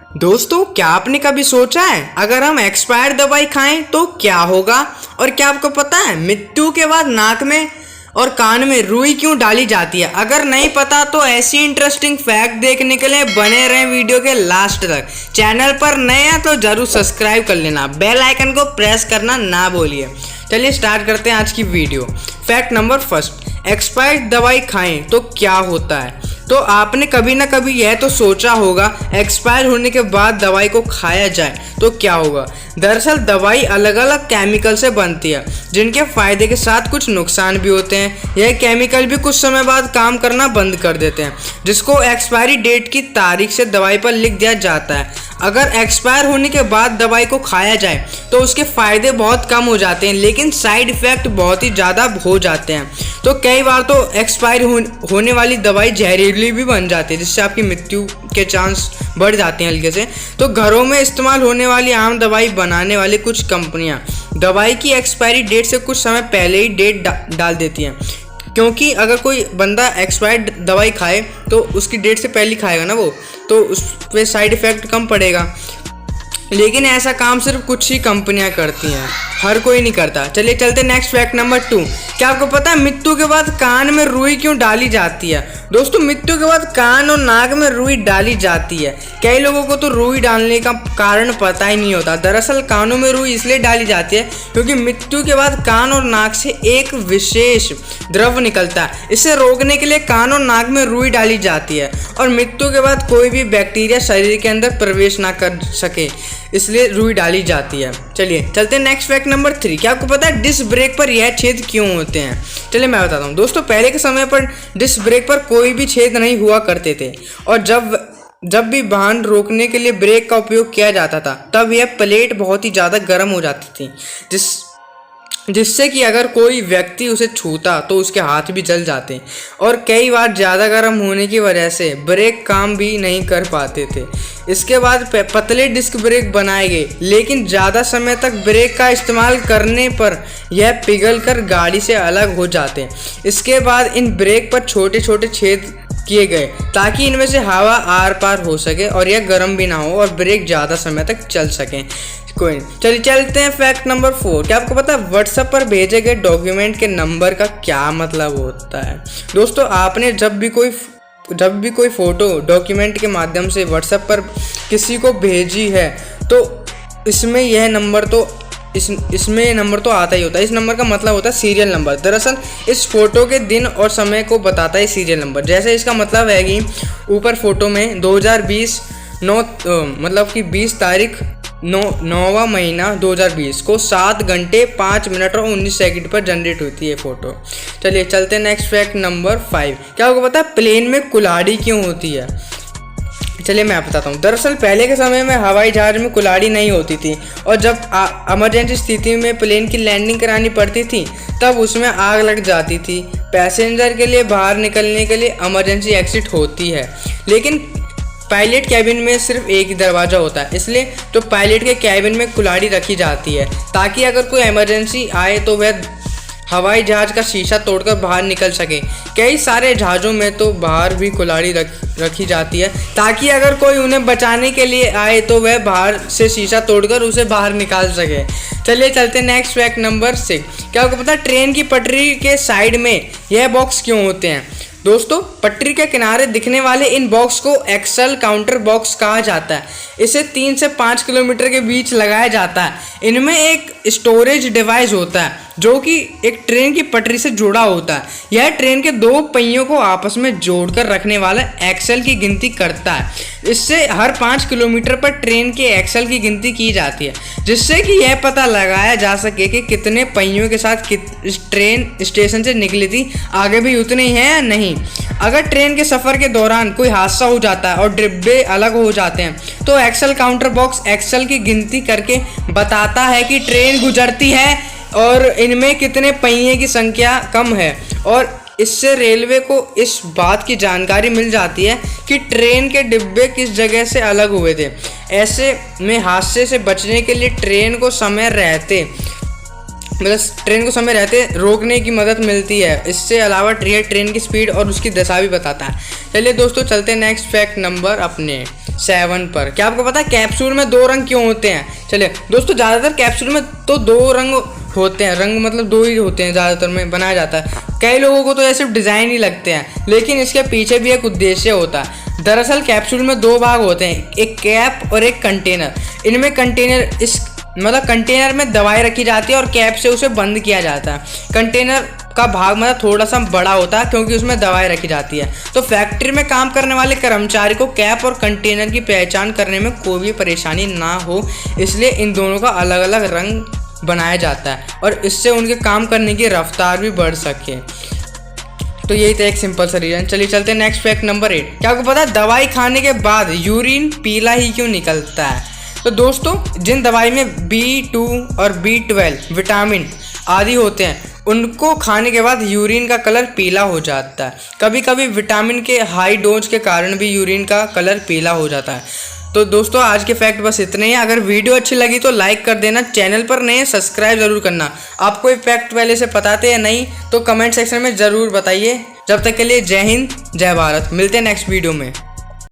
दोस्तों, क्या आपने कभी सोचा है अगर हम एक्सपायर्ड दवाई खाएं तो क्या होगा? और क्या आपको पता है मृत्यु के बाद नाक में और कान में रुई क्यों डाली जाती है? अगर नहीं पता तो ऐसी इंटरेस्टिंग फैक्ट देखने के लिए बने रहें वीडियो के लास्ट तक। चैनल पर नए हैं तो जरूर सब्सक्राइब कर लेना, बेल आइकन को प्रेस करना ना भूलिए। चलिए स्टार्ट करते हैं आज की video. Fact number first, expired दवाई खाएं तो क्या होता है? तो आपने कभी ना कभी यह तो सोचा होगा एक्सपायर होने के बाद दवाई को खाया जाए तो क्या होगा। दरअसल दवाई अलग अलग केमिकल से बनती है जिनके फायदे के साथ कुछ नुकसान भी होते हैं। यह केमिकल भी कुछ समय बाद काम करना बंद कर देते हैं, जिसको एक्सपायरी डेट की तारीख से दवाई पर लिख दिया जाता है। अगर एक्सपायर होने के बाद दवाई को खाया जाए तो उसके फ़ायदे बहुत कम हो जाते हैं, लेकिन साइड इफ़ेक्ट बहुत ही ज़्यादा हो जाते हैं। तो कई बार तो एक्सपायर होने वाली दवाई जहरीली भी बन जाती है, जिससे आपकी मृत्यु के चांस बढ़ जाते हैं हल्के से। तो घरों में इस्तेमाल होने वाली आम दवाई बनाने वाली कुछ कंपनियां दवाई की एक्सपायरी डेट से कुछ समय पहले ही डेट डाल देती हैं, क्योंकि अगर कोई बंदा एक्सपायर्ड दवाई खाए तो उसकी डेट से पहले खाएगा ना वो, तो उस पर साइड इफ़ेक्ट कम पड़ेगा। लेकिन ऐसा काम सिर्फ कुछ ही कंपनियां करती हैं, हर कोई नहीं करता। चलिए चलते नेक्स्ट फैक्ट नंबर 2। क्या आपको पता है मृत्यु के बाद कान में रुई क्यों डाली जाती है? दोस्तों, मृत्यु के बाद कान और नाक में रुई डाली जाती है। कई लोगों को तो रुई डालने का कारण पता ही नहीं होता। दरअसल कानों में रुई इसलिए डाली जाती है क्योंकि मृत्यु के बाद कान और नाक से एक विशेष द्रव निकलता है। इसे रोकने के लिए कान और नाक में रुई डाली जाती है और मृत्यु के बाद कोई भी बैक्टीरिया शरीर के अंदर प्रवेश ना कर सके, इसलिए रुई डाली जाती है। चलिए चलते हैं नेक्स्ट फैक्ट नंबर 3। क्या आपको पता है डिस्क ब्रेक पर यह छेद क्यों होते हैं? चलिए मैं बताता हूँ। दोस्तों, पहले के समय पर डिस्क ब्रेक पर कोई भी छेद नहीं हुआ करते थे, और जब भी वाहन रोकने के लिए ब्रेक का उपयोग किया जाता था तब यह प्लेट बहुत ही ज़्यादा गर्म हो जाती थी, जिससे कि अगर कोई व्यक्ति उसे छूता तो उसके हाथ भी जल जाते, और कई बार ज़्यादा गर्म होने की वजह से ब्रेक काम भी नहीं कर पाते थे। इसके बाद पतले डिस्क ब्रेक बनाए गए, लेकिन ज़्यादा समय तक ब्रेक का इस्तेमाल करने पर यह पिघलकर गाड़ी से अलग हो जाते। इसके बाद इन ब्रेक पर छोटे छोटे छेद किए गए ताकि इनमें से हवा आर पार हो सके और यह गर्म भी ना हो और ब्रेक ज़्यादा समय तक चल सकें। कोई नहीं, चलिए चलते हैं फैक्ट नंबर 4। क्या आपको पता है व्हाट्सएप पर भेजे गए डॉक्यूमेंट के नंबर का क्या मतलब होता है? दोस्तों, आपने जब भी कोई फ़ोटो डॉक्यूमेंट के माध्यम से व्हाट्सएप पर किसी को भेजी है तो इसमें यह नंबर तो इसमें नंबर तो आता ही होता है। इस नंबर का मतलब होता है सीरियल नंबर। दरअसल इस फोटो के दिन और समय को बताता है सीरियल नंबर। जैसे इसका मतलब है कि ऊपर फोटो में 2020 मतलब कि 20 तारीख 9वां महीना 2020 को 7 घंटे 5 मिनट और 19 सेकंड पर जनरेट होती है फ़ोटो। चलिए चलते हैं नेक्स्ट फैक्ट नंबर 5। क्या आपको पता है प्लेन में कुल्हाड़ी क्यों होती है? चलिए मैं बताता हूँ। दरअसल पहले के समय में हवाई जहाज में कुल्हाड़ी नहीं होती थी, और जब इमरजेंसी स्थिति में प्लेन की लैंडिंग करानी पड़ती थी तब उसमें आग लग जाती थी। पैसेंजर के लिए बाहर निकलने के लिए इमरजेंसी एग्जिट होती है, लेकिन पायलट कैबिन में सिर्फ एक ही दरवाज़ा होता है, इसलिए तो पायलट के कैबिन में कुल्हाड़ी रखी जाती है ताकि अगर कोई इमरजेंसी आए तो वह हवाई जहाज का शीशा तोड़कर बाहर निकल सके। कई सारे जहाज़ों में तो बाहर भी कुल्हाड़ी रखी जाती है ताकि अगर कोई उन्हें बचाने के लिए आए तो वह बाहर से शीशा तोड़कर उसे बाहर निकाल सके। चलिए चलते नेक्स्ट फैक्ट नंबर 6। क्या आपको पता है ट्रेन की पटरी के साइड में यह बॉक्स क्यों होते हैं? दोस्तों, पटरी के किनारे दिखने वाले इन बॉक्स को एक्सल काउंटर बॉक्स कहा जाता है। इसे 3 से 5 किलोमीटर के बीच लगाया जाता है। इनमें एक स्टोरेज डिवाइस होता है जो कि एक ट्रेन की पटरी से जुड़ा होता है। यह ट्रेन के 2 पहियों को आपस में जोड़कर रखने वाला एक्सल की गिनती करता है। इससे हर 5 किलोमीटर पर ट्रेन के एक्सल की गिनती की जाती है, जिससे कि यह पता लगाया जा सके कि कितने पहियों के साथ ट्रेन स्टेशन से निकली थी, आगे भी उतने ही हैं या नहीं। अगर ट्रेन के सफ़र के दौरान कोई हादसा हो जाता है और डिब्बे अलग हो जाते हैं तो एक्सल काउंटर बॉक्स एक्सल की गिनती करके बताता है कि ट्रेन गुजरती है और इनमें कितने पहिए की संख्या कम है, और इससे रेलवे को इस बात की जानकारी मिल जाती है कि ट्रेन के डिब्बे किस जगह से अलग हुए थे। ऐसे में हादसे से बचने के लिए ट्रेन को समय रहते रोकने की मदद मिलती है। इससे अलावा ट्रेन की स्पीड और उसकी दिशा भी बताता है। चलिए दोस्तों, चलते हैं नेक्स्ट फैक्ट नंबर अपने 7 पर। क्या आपको पता है कैप्सूल में 2 रंग क्यों होते हैं? चलिए दोस्तों, ज़्यादातर कैप्सूल में तो 2 रंग होते हैं, रंग मतलब 2 ही होते हैं, ज़्यादातर में बनाया जाता है। कई लोगों को तो ये सिर्फ डिज़ाइन ही लगते हैं, लेकिन इसके पीछे भी एक उद्देश्य होता है। दरअसल कैप्सूल में 2 भाग होते हैं, एक कैप और एक कंटेनर। इनमें कंटेनर में दवाई रखी जाती है और कैप से उसे बंद किया जाता है। कंटेनर का भाग मतलब थोड़ा सा बड़ा होता है क्योंकि उसमें दवाई रखी जाती है। तो फैक्ट्री में काम करने वाले कर्मचारी को कैप और कंटेनर की पहचान करने में कोई भी परेशानी ना हो, इसलिए इन दोनों का अलग अलग रंग बनाया जाता है और इससे उनके काम करने की रफ्तार भी बढ़ सके। तो यही था एक सिंपल सा रीजन। चलिए चलते हैं नेक्स्ट फैक्ट नंबर 8। क्या आपको पता है दवाई खाने के बाद यूरिन पीला ही क्यों निकलता है? तो दोस्तों, जिन दवाई में B2 और B12 विटामिन आदि होते हैं, उनको खाने के बाद यूरिन का कलर पीला हो जाता है। कभी कभी विटामिन के हाई डोज के कारण भी यूरिन का कलर पीला हो जाता है। तो दोस्तों, आज के फैक्ट बस इतने ही। अगर वीडियो अच्छी लगी तो लाइक कर देना, चैनल पर नए सब्सक्राइब जरूर करना। आपको ये फैक्ट पहले से पता थे या नहीं तो कमेंट सेक्शन में ज़रूर बताइए। जब तक के लिए जय हिंद, जय भारत। मिलते हैं नेक्स्ट वीडियो में।